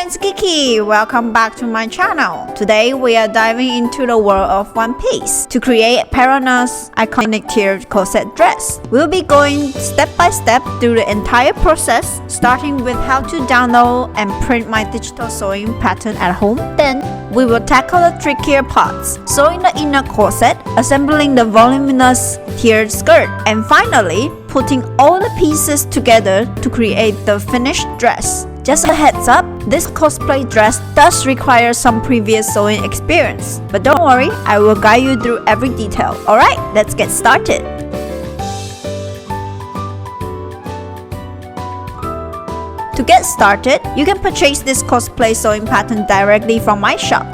it's Kiki. Welcome back to my channel. Today we are diving into the world of One Piece to create Perona's iconic tiered corset dress. We'll be going step by step through the entire process, starting with how to download and print my digital sewing pattern at home. Then we will tackle the trickier parts, sewing the inner corset, assembling the voluminous tiered skirt, and finally putting all the pieces together to create the finished dress. Just a heads up, this cosplay dress does require some previous sewing experience, but don't worry, I will guide you through every detail. Alright, let's get started. To get started, you can purchase this cosplay sewing pattern directly from my shop.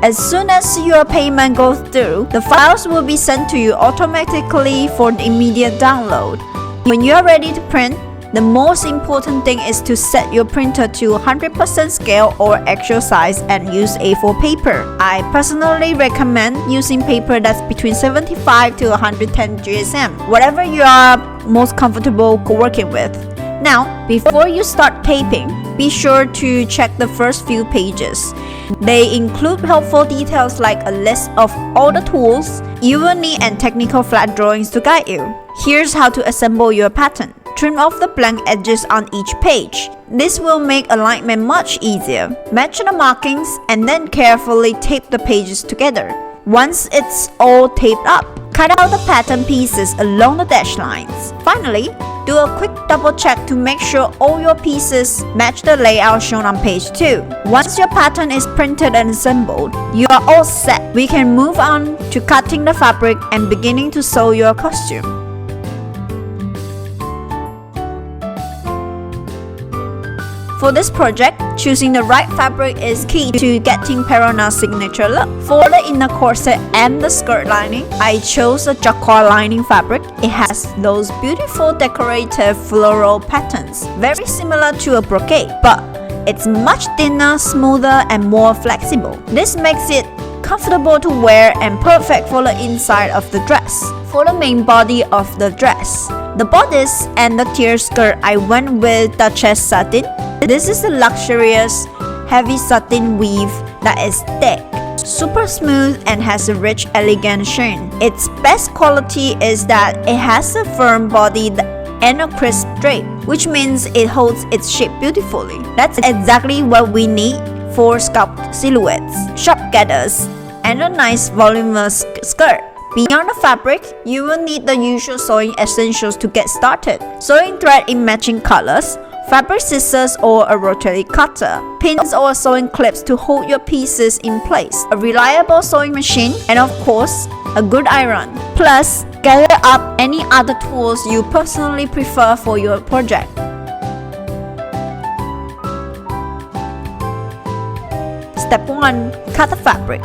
As soon as your payment goes through, the files will be sent to you automatically for the immediate download. When you are ready to print, the most important thing is to set your printer to 100% scale or actual size and use A4 paper. I personally recommend using paper that's between 75 to 110 GSM, whatever you are most comfortable working with. Now, before you start taping, be sure to check the first few pages. They include helpful details like a list of all the tools you will need and technical flat drawings to guide you. Here's how to assemble your pattern. Trim off the blank edges on each page. This will make alignment much easier. Match the markings and then carefully tape the pages together. Once it's all taped up, cut out the pattern pieces along the dash lines. Finally, do a quick double check to make sure all your pieces match the layout shown on page 2. Once your pattern is printed and assembled, you are all set. We can move on to cutting the fabric and beginning to sew your costume. For this project, choosing the right fabric is key to getting Perona's signature look. For the inner corset and the skirt lining, I chose a Jacquard lining fabric. It has those beautiful decorative floral patterns, very similar to a brocade, but it's much thinner, smoother, and more flexible. This makes it comfortable to wear and perfect for the inside of the dress. For the main body of the dress, the bodice and the tiered skirt, I went with Duchess Satin. This is a luxurious, heavy satin weave that is thick, super smooth, and has a rich, elegant sheen. Its best quality is that it has a firm body and a crisp drape, which means it holds its shape beautifully. That's exactly what we need for sculpt silhouettes, sharp gathers, and a nice voluminous skirt. Beyond the fabric, you will need the usual sewing essentials to get started. Sewing thread in matching colors, fabric scissors or a rotary cutter, pins or sewing clips to hold your pieces in place, a reliable sewing machine, and of course, a good iron. Plus, gather up any other tools you personally prefer for your project. Step 1. Cut the fabric.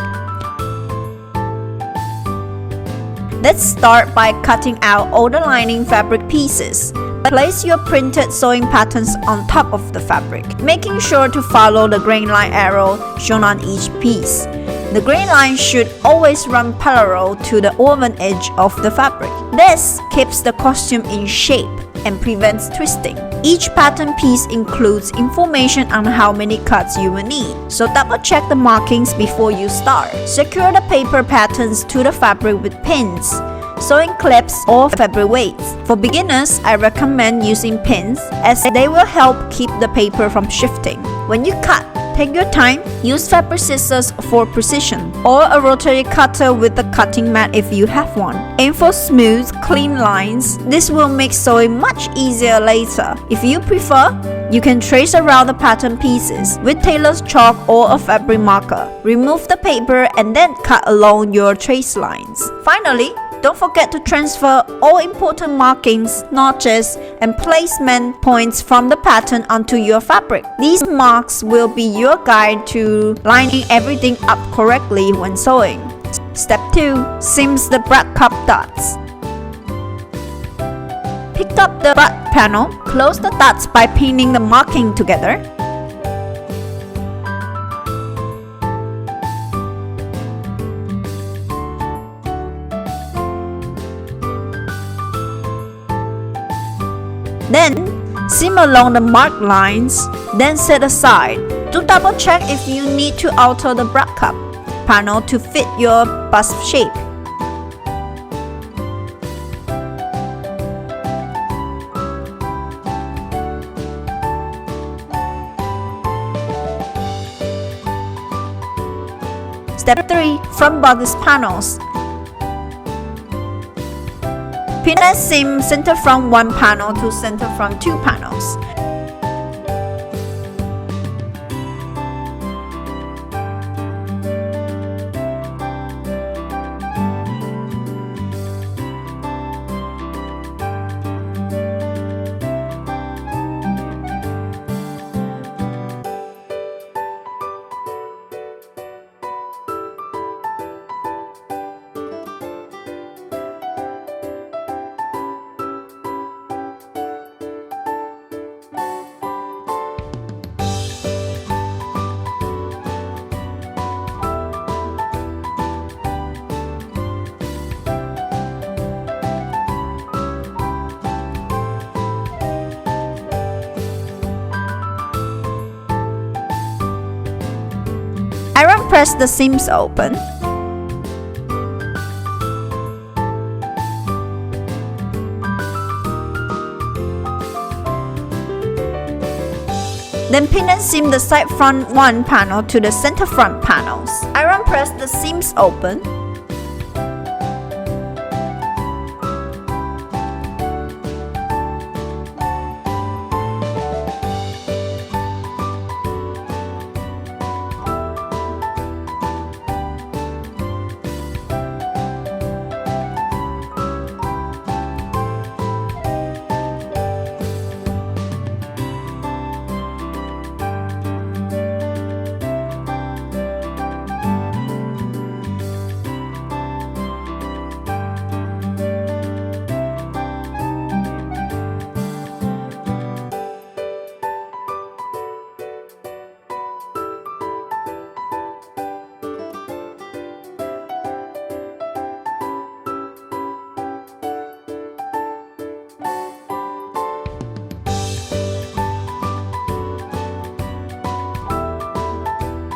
Let's start by cutting out all the lining fabric pieces. Place your printed sewing patterns on top of the fabric, making sure to follow the grain line arrow shown on each piece. The grain line should always run parallel to the woven edge of the fabric. This keeps the costume in shape and prevents twisting. Each pattern piece includes information on how many cuts you will need, so double check the markings before you start. Secure the paper patterns to the fabric with pins, sewing clips, or fabric weights. For beginners, I recommend using pins as they will help keep the paper from shifting. When you cut, take your time. Use fabric scissors for precision, or a rotary cutter with a cutting mat if you have one. Aim for smooth, clean lines. This will make sewing much easier later. If you prefer, you can trace around the pattern pieces with tailor's chalk or a fabric marker. Remove the paper and then cut along your trace lines. Finally, don't forget to transfer all important markings, notches, and placement points from the pattern onto your fabric. These marks will be your guide to lining everything up correctly when sewing. Step 2. Seams the back cup dots. Pick up the butt panel, close the dots by pinning the marking together. Then, seam along the marked lines, then set aside. Do double check if you need to alter the bra cup panel to fit your bust shape. Step 3. Front bodice panels. Pin and seam center from one panel to center from two panels. Iron press the seams open. Then pin and seam the side front one panel to the center front panels. Iron press the seams open.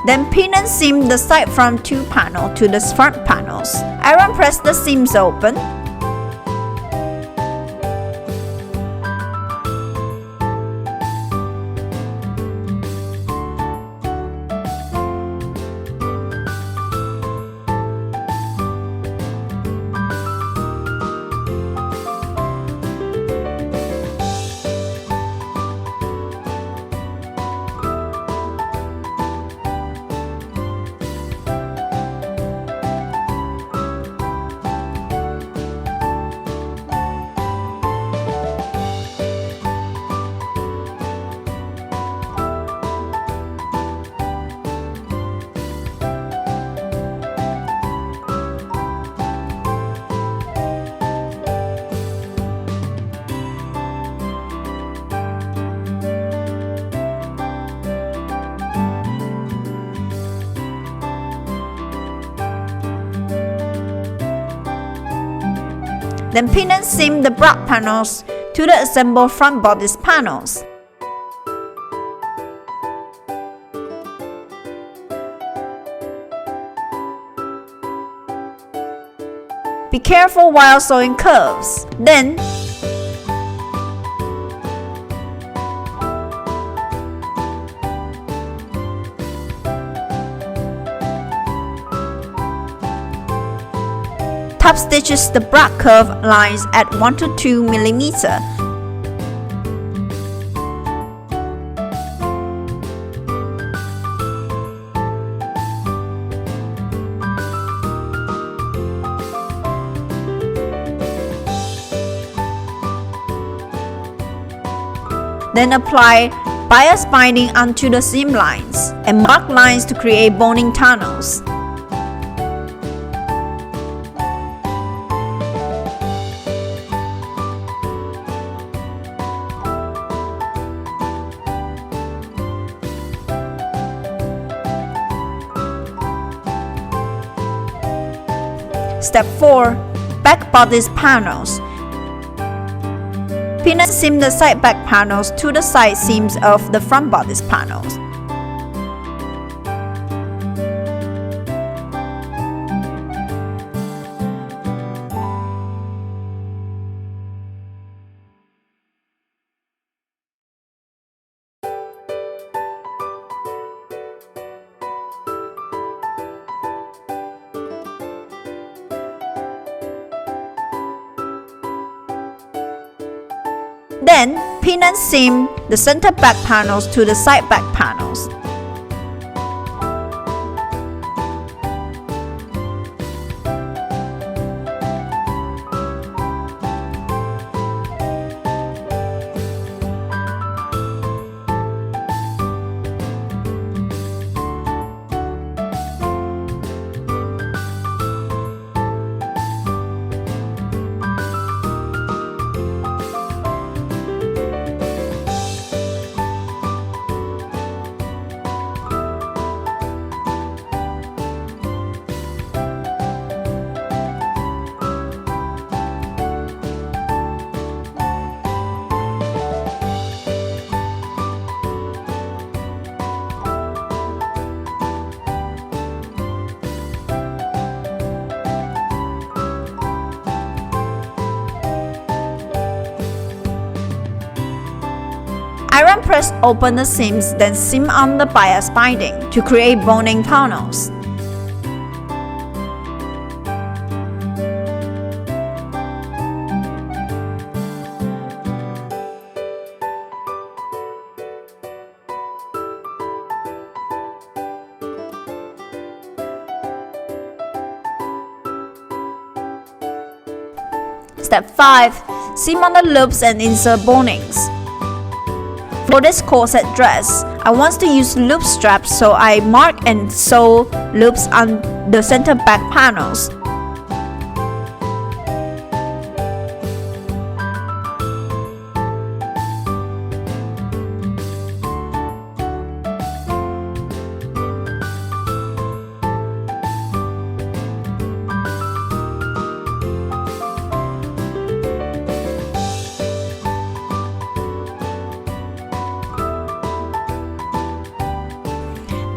Then pin and seam the side front two panel to the front panels. Iron press the seams open. Then pin and seam the bra panels to the assembled front bodice panels. Be careful while sewing curves. Then top stitches the bra curve lines at 1 to 2 mm. Then apply bias binding onto the seam lines and mark lines to create boning tunnels. Step 4. Back bodice panels. Pin and seam the side back panels to the side seams of the front bodice panels. Then, pin and seam the center back panels to the side back panels. Iron press open the seams, then seam on the bias binding to create boning tunnels. Step 5. Seam on the loops and insert bonings. For this corset dress, I want to use loop straps, so I mark and sew loops on the center back panels.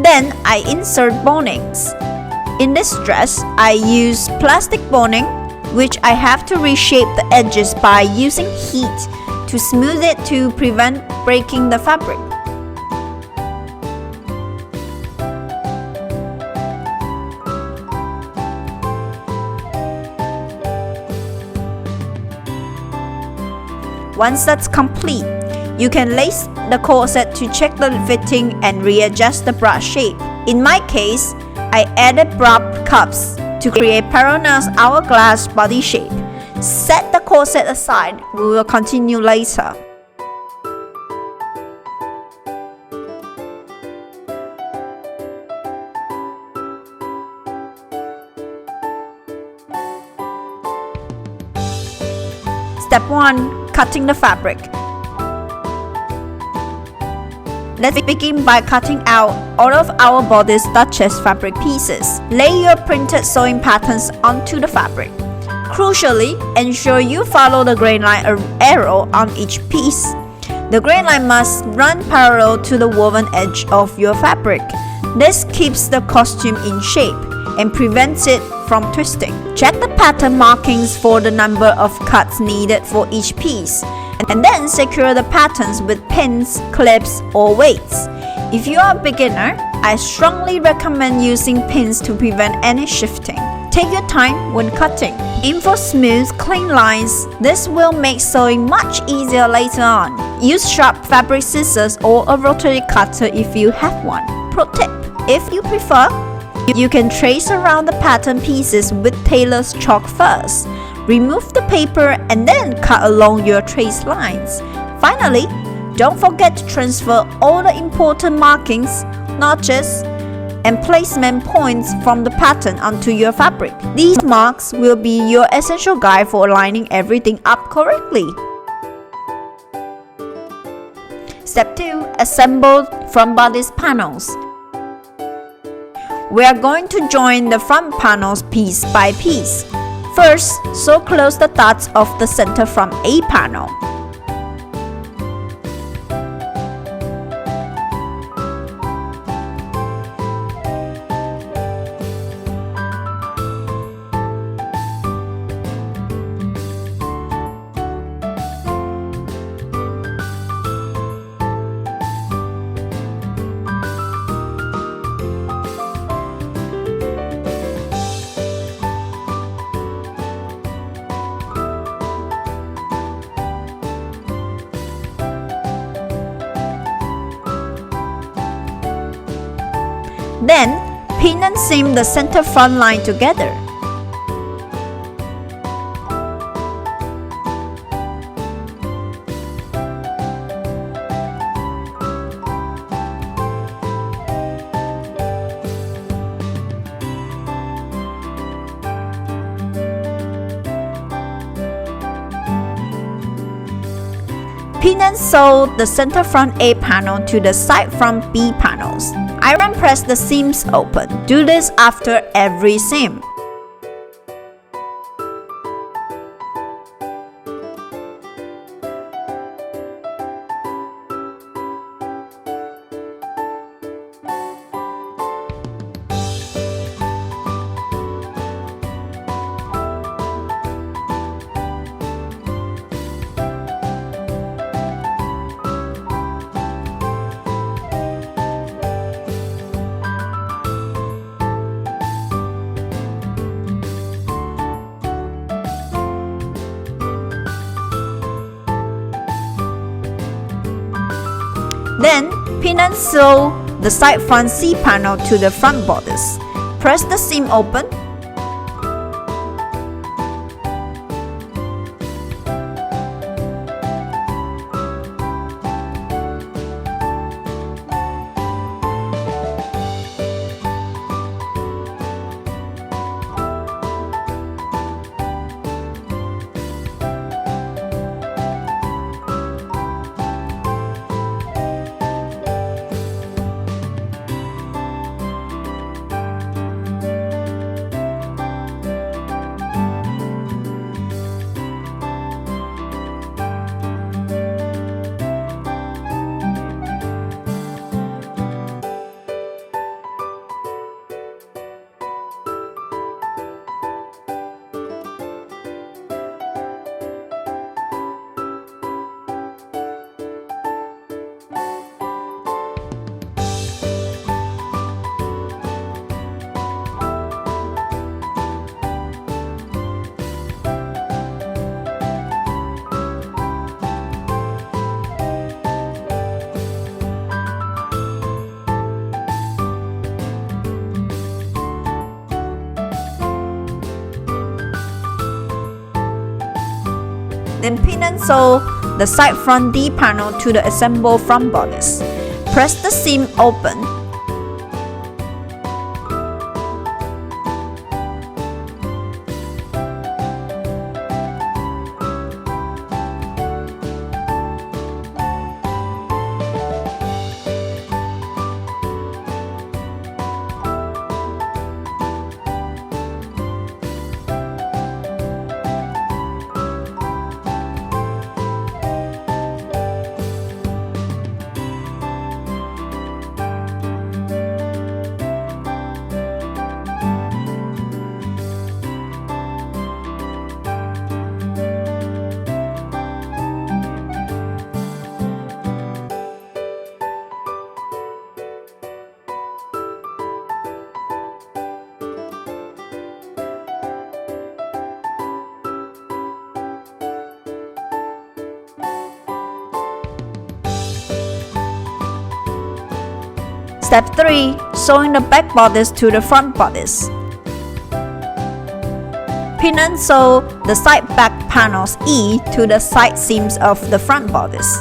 Then I insert bonings. In this dress, I use plastic boning, which I have to reshape the edges by using heat to smooth it to prevent breaking the fabric. Once that's complete, you can lace the corset to check the fitting and readjust the bra shape. In my case, I added bra cups to create Perona's hourglass body shape. Set the corset aside, we will continue later. Step 1. Cutting the fabric. Let's begin by cutting out all of our bodice Duchess fabric pieces. Lay your printed sewing patterns onto the fabric. Crucially, ensure you follow the grain line arrow on each piece. The grain line must run parallel to the woven edge of your fabric. This keeps the costume in shape and prevents it from twisting. Check the pattern markings for the number of cuts needed for each piece, and then secure the patterns with pins, clips, or weights. If you are a beginner, I strongly recommend using pins to prevent any shifting. Take your time when cutting. Aim for smooth, clean lines. This will make sewing much easier later on. Use sharp fabric scissors or a rotary cutter if you have one. Pro tip: if you prefer, you can trace around the pattern pieces with tailor's chalk first. Remove the paper and then cut along your trace lines. Finally, don't forget to transfer all the important markings, notches, and placement points from the pattern onto your fabric. These marks will be your essential guide for lining everything up correctly. Step 2. Assemble front bodice panels. We are going to join the front panels piece by piece. First, sew close the dots of the center front A panel. Then, pin and seam the center front line together. Pin and sew the center front A panel to the side front B panels. Iron press the seams open. Do this after every seam. Then, pin and sew the side front C panel to the front bodice. Press the seam open. Then pin and sew the side front D panel to the assembled front bodice. Press the seam open. Step 3. Sewing the back bodice to the front bodice. Pin and sew the side back panels E to the side seams of the front bodice.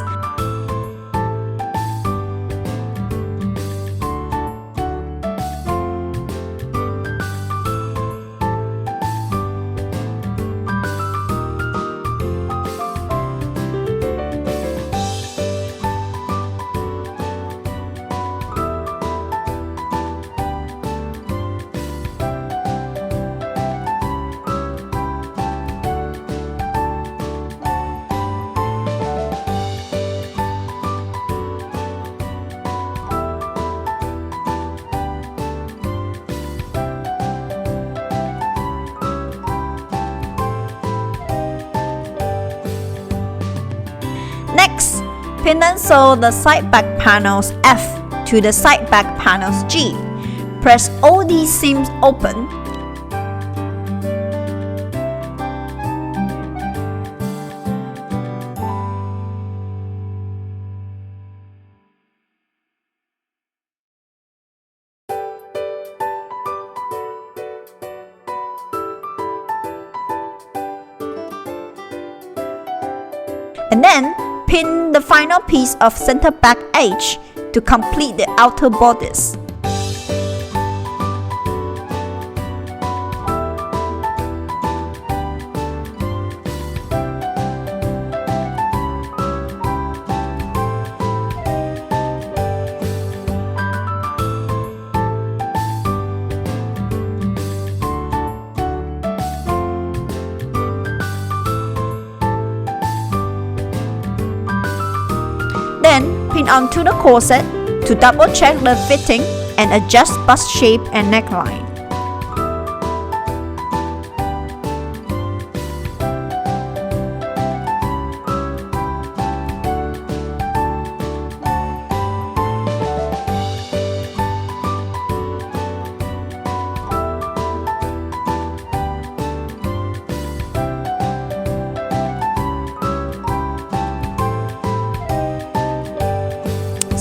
Next, pin and sew the side back panels F to the side back panels G. Press all these seams open. Then, pin the final piece of center back edge to complete the outer bodice. Then, pin onto the corset to double check the fitting and adjust bust shape and neckline.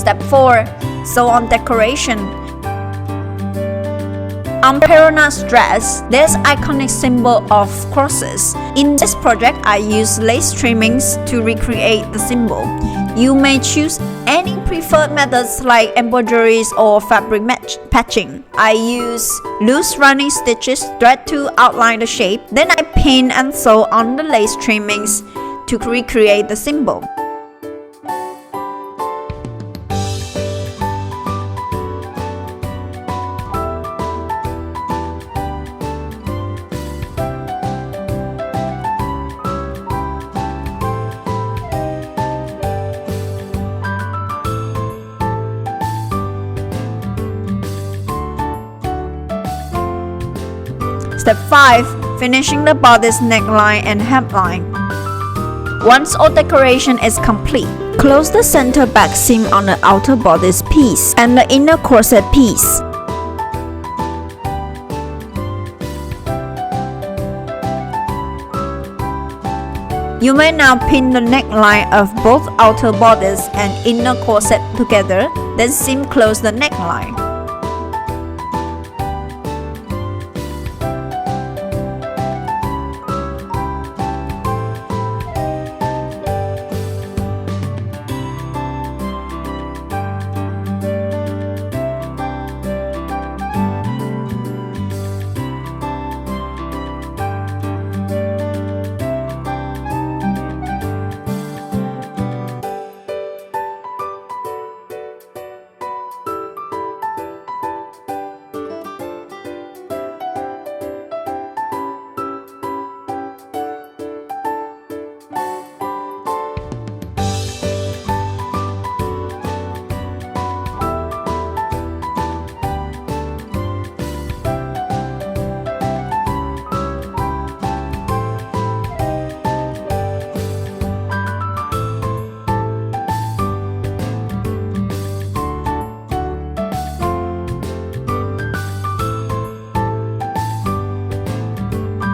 Step 4. Sew on decoration. On Perona's dress, there's iconic symbol of crosses. In this project, I use lace trimmings to recreate the symbol. You may choose any preferred methods like embroideries or fabric patching. I use loose running stitches thread to outline the shape. Then I pin and sew on the lace trimmings to recreate the symbol. Step 5. Finishing the bodice neckline and hemline. Once all decoration is complete, close the center back seam on the outer bodice piece and the inner corset piece. You may now pin the neckline of both outer bodice and inner corset together, then seam close the neckline.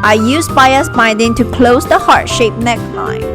I use bias binding to close the heart-shaped neckline.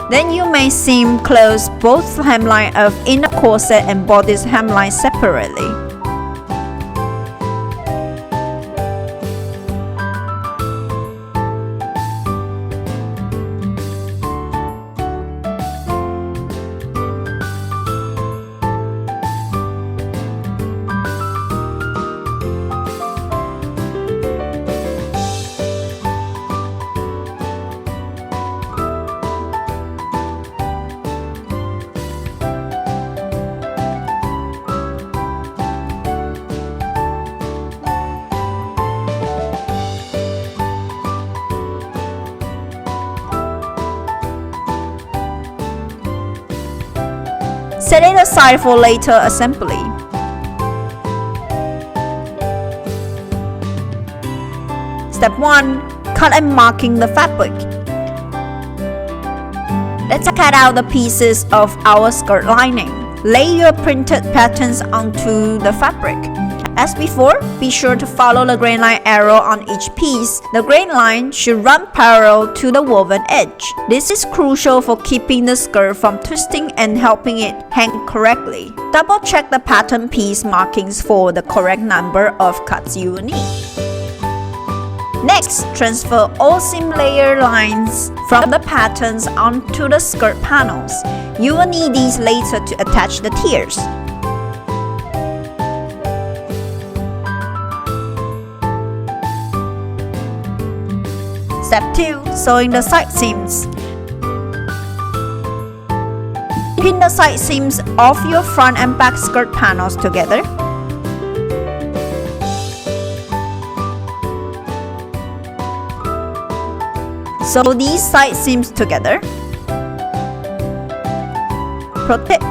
Then you may seam close both hemline of inner corset and bodice hemline separately. Set it aside for later assembly. Step 1. Cut and marking the fabric. Let's cut out the pieces of our skirt lining. Lay your printed patterns onto the fabric. As before, be sure to follow the grain line arrow on each piece. The grain line should run parallel to the woven edge. This is crucial for keeping the skirt from twisting and helping it hang correctly. Double check the pattern piece markings for the correct number of cuts you will need. Next, transfer all seam layer lines from the patterns onto the skirt panels. You will need these later to attach the tiers. Step 2. Sewing the side seams. Pin the side seams of your front and back skirt panels together. Sew these side seams together. Pro tip: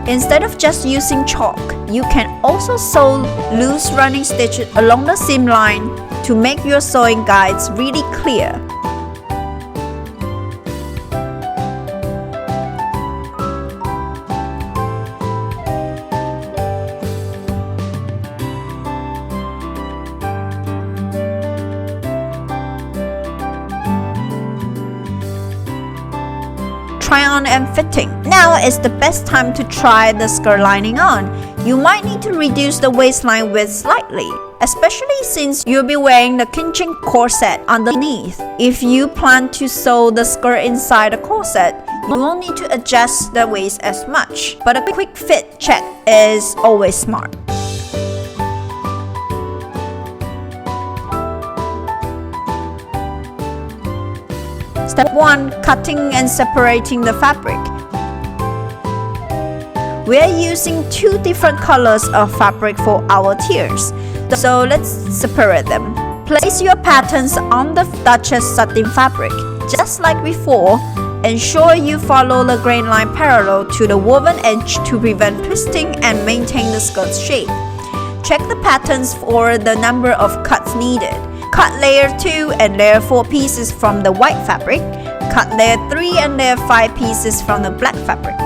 instead of just using chalk, you can also sew loose running stitches along the seam line to make your sewing guides really clear. Try on and fitting. Now is the best time to try the skirt lining on. You might need to reduce the waistline width slightly, especially since you'll be wearing the cinching corset underneath. If you plan to sew the skirt inside the corset, you won't need to adjust the waist as much, but a quick fit check is always smart. Step 1. Cutting and separating the fabric. We are using 2 different colors of fabric for our tiers, so let's separate them. Place your patterns on the Duchess Satin fabric. Just like before, ensure you follow the grain line parallel to the woven edge to prevent twisting and maintain the skirt's shape. Check the patterns for the number of cuts needed. Cut layer 2 and layer 4 pieces from the white fabric. Cut layer 3 and layer 5 pieces from the black fabric.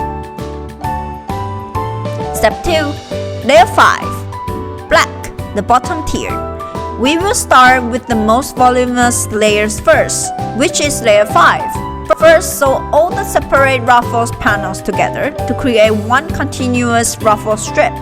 Step 2. Layer 5. Black, the bottom tier. We will start with the most voluminous layers first, which is layer 5. First, sew all the separate ruffles panels together to create one continuous ruffle strip.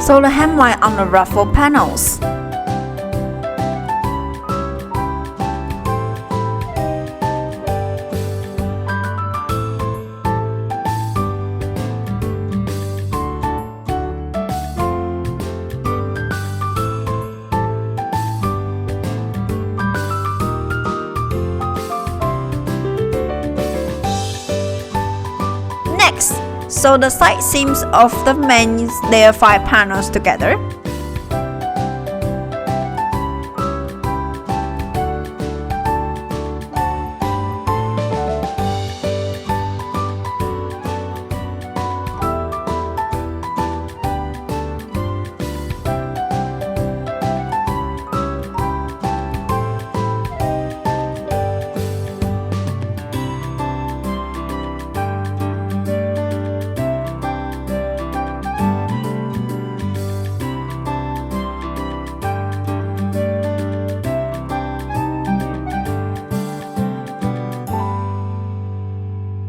Sew the hemline on the ruffle panels. Next, sew the side seams of the men's layer 5 panels together.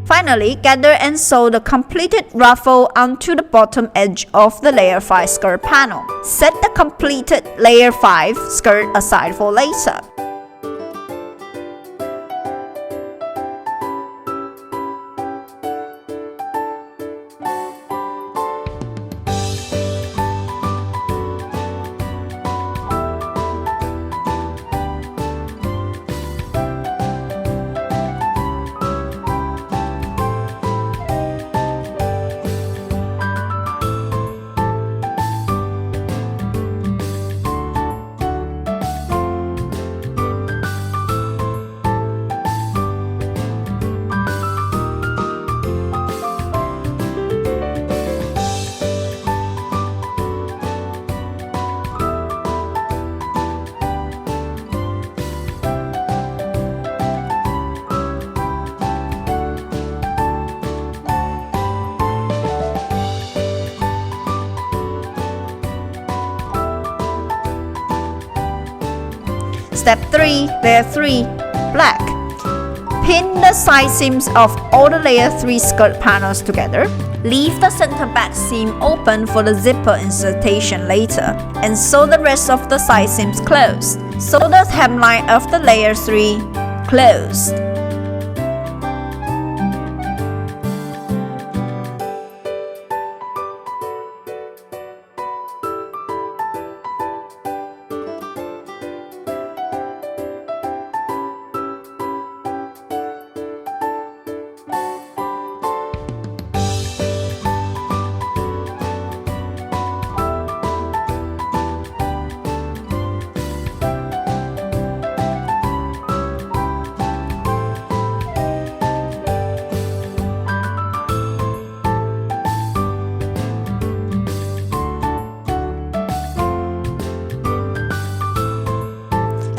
Finally, gather and sew the completed ruffle onto the bottom edge of the layer 5 skirt panel. Set the completed layer 5 skirt aside for later. layer 3, black. Pin the side seams of all the layer 3 skirt panels together. Leave the center back seam open for the zipper insertion later, and sew the rest of the side seams closed. Sew the hemline of the layer 3 closed.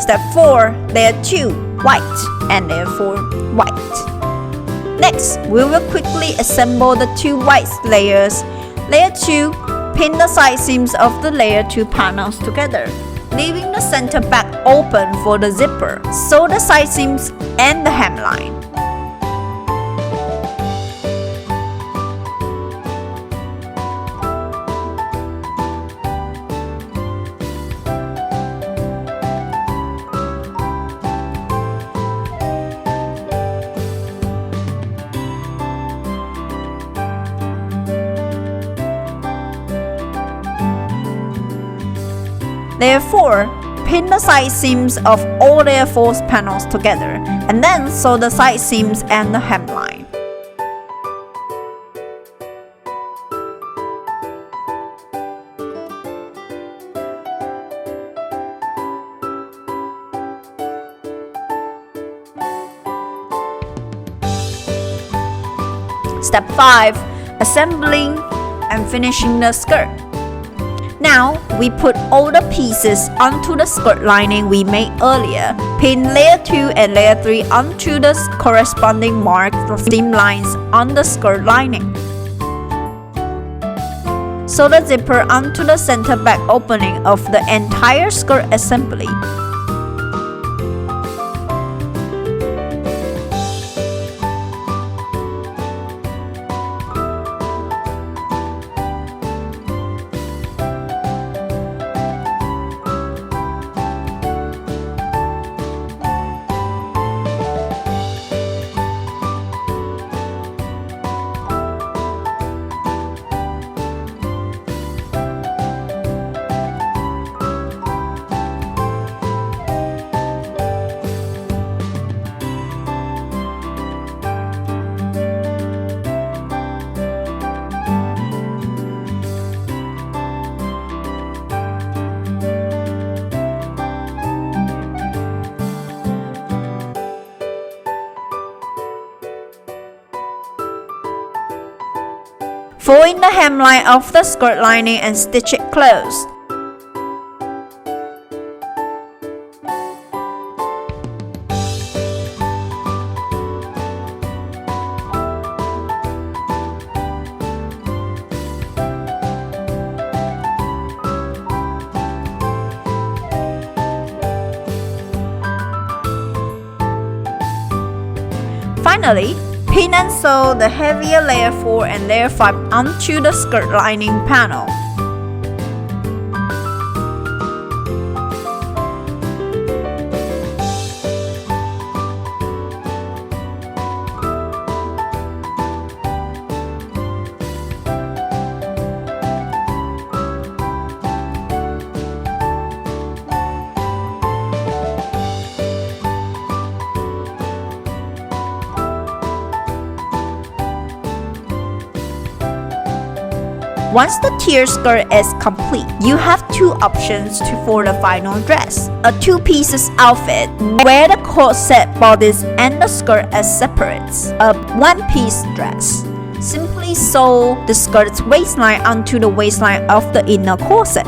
Step 4, layer 2, white, and layer 4, white. Next, we will quickly assemble the 2 white layers. Layer 2, pin the side seams of the layer 2 panels together, leaving the center back open for the zipper. Sew the side seams and the hemline. Layer 4, pin the side seams of all layer 4 panels together, and then sew the side seams and the hemline. Step 5, assembling and finishing the skirt. Now, we put all the pieces onto the skirt lining we made earlier. Pin layer 2 and layer 3 onto the corresponding marked seam lines on the skirt lining. Sew the zipper onto the center back opening of the entire skirt assembly. Fold in the hemline of the skirt lining and stitch it closed. Finally, pin and sew the heavier layer 4 and layer 5 onto the skirt lining panel. Once the tiered skirt is complete, you have two options for the final dress. A two-pieces outfit where the corset, bodice, and the skirt as separates. A one-piece dress. Simply sew the skirt's waistline onto the waistline of the inner corset.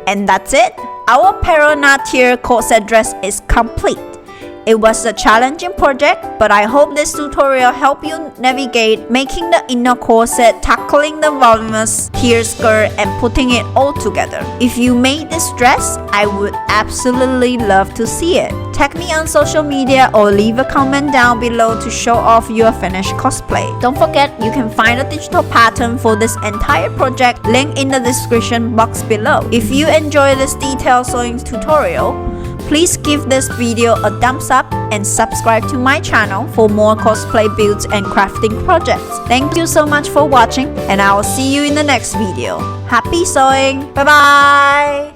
And that's it! Our Perona tiered corset dress is complete. It was a challenging project, but I hope this tutorial helped you navigate making the inner corset, tackling the voluminous tiered skirt, and putting it all together. If you made this dress, I would absolutely love to see it. Tag me on social media or leave a comment down below to show off your finished cosplay. Don't forget, you can find a digital pattern for this entire project link in the description box below. If you enjoy this detailed sewing tutorial, please give this video a thumbs up and subscribe to my channel for more cosplay builds and crafting projects. Thank you so much for watching, and I will see you in the next video. Happy sewing! Bye bye!